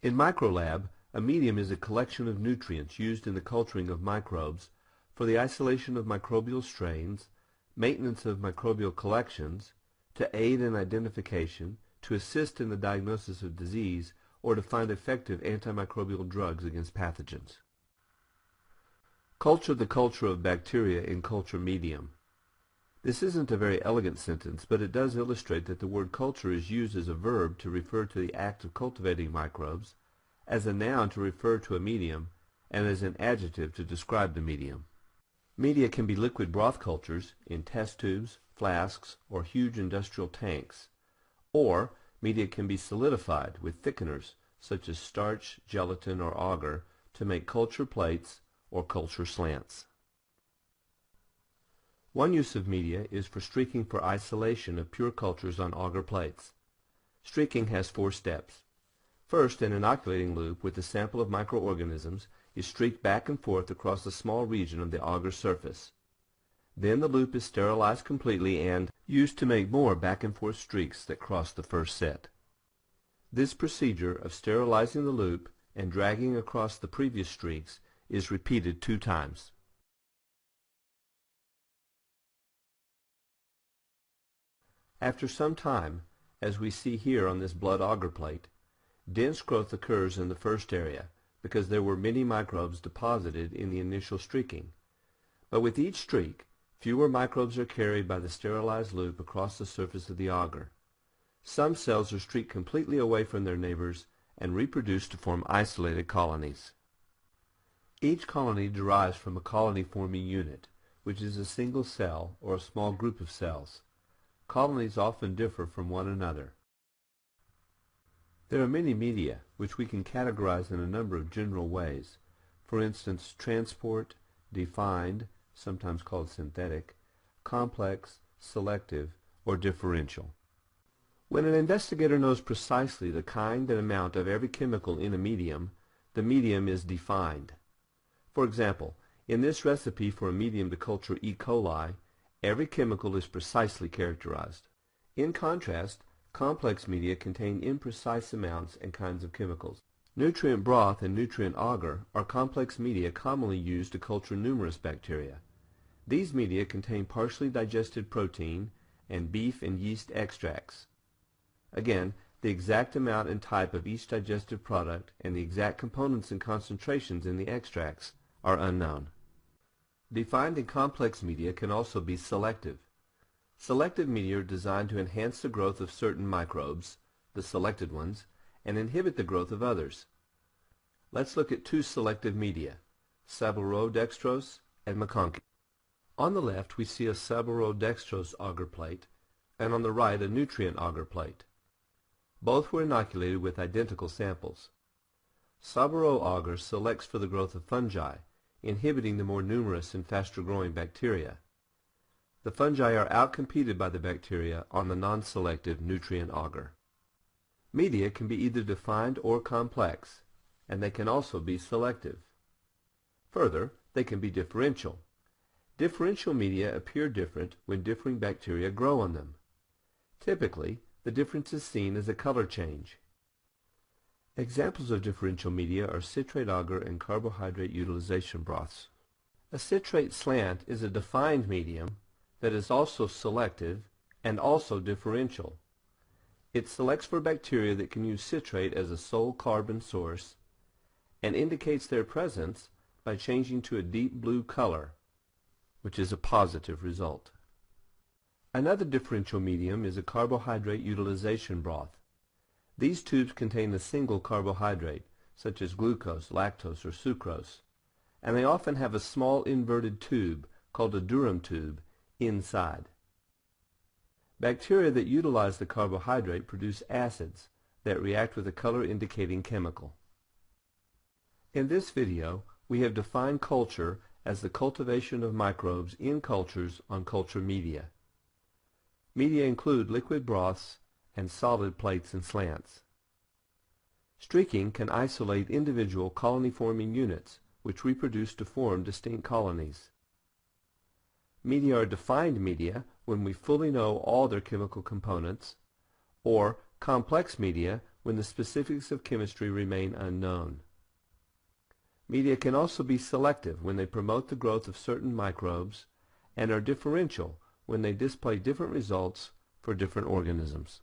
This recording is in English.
In microlab, a medium is a collection of nutrients used in the culturing of microbes for the isolation of microbial strains, maintenance of microbial collections, to aid in identification, to assist in the diagnosis of disease, or to find effective antimicrobial drugs against pathogens. Culture the culture of bacteria in culture medium. This isn't a very elegant sentence, but it does illustrate that the word culture is used as a verb to refer to the act of cultivating microbes, as a noun to refer to a medium, and as an adjective to describe the medium. Media can be liquid broth cultures in test tubes, flasks, or huge industrial tanks, or media can be solidified with thickeners such as starch, gelatin, or agar to make culture plates or culture slants. One use of media is for streaking for isolation of pure cultures on agar plates. Streaking has 4 steps. First, an inoculating loop with a sample of microorganisms is streaked back and forth across a small region of the agar surface. Then the loop is sterilized completely and used to make more back and forth streaks that cross the first set. This procedure of sterilizing the loop and dragging across the previous streaks is repeated 2 times. After some time, as we see here on this blood agar plate, dense growth occurs in the first area because there were many microbes deposited in the initial streaking. But with each streak, fewer microbes are carried by the sterilized loop across the surface of the agar. Some cells are streaked completely away from their neighbors and reproduce to form isolated colonies. Each colony derives from a colony-forming unit, which is a single cell or a small group of cells. Colonies often differ from one another. There are many media which we can categorize in a number of general ways. For instance, transport, defined, sometimes called synthetic, complex, selective, or differential. When an investigator knows precisely the kind and amount of every chemical in a medium, the medium is defined. For example, in this recipe for a medium to culture E. coli, every chemical is precisely characterized. In contrast, complex media contain imprecise amounts and kinds of chemicals. Nutrient broth and nutrient agar are complex media commonly used to culture numerous bacteria. These media contain partially digested protein and beef and yeast extracts. Again, the exact amount and type of each digestive product and the exact components and concentrations in the extracts are unknown. Defined and complex media can also be selective. Selective media are designed to enhance the growth of certain microbes, the selected ones, and inhibit the growth of others. Let's look at 2 selective media, saborodextrose and McConkey. On the left we see a saborodextrose agar plate, and on the right a nutrient agar plate. Both were inoculated with identical samples. Saboro agar selects for the growth of fungi, inhibiting the more numerous and faster-growing bacteria. The fungi are outcompeted by the bacteria on the non-selective nutrient agar. Media can be either defined or complex, and they can also be selective. Further, they can be differential. Differential media appear different when differing bacteria grow on them. Typically, the difference is seen as a color change. Examples of differential media are citrate agar and carbohydrate utilization broths. A citrate slant is a defined medium that is also selective and also differential. It selects for bacteria that can use citrate as a sole carbon source and indicates their presence by changing to a deep blue color, which is a positive result. Another differential medium is a carbohydrate utilization broth. These tubes contain a single carbohydrate, such as glucose, lactose, or sucrose, and they often have a small inverted tube, called a Durham tube, inside. Bacteria that utilize the carbohydrate produce acids that react with a color-indicating chemical. In this video, we have defined culture as the cultivation of microbes in cultures on culture media. Media include liquid broths and solid plates and slants. Streaking can isolate individual colony-forming units, which reproduce to form distinct colonies. Media are defined media when we fully know all their chemical components, or complex media when the specifics of chemistry remain unknown. Media can also be selective when they promote the growth of certain microbes and are differential when they display different results for different organisms.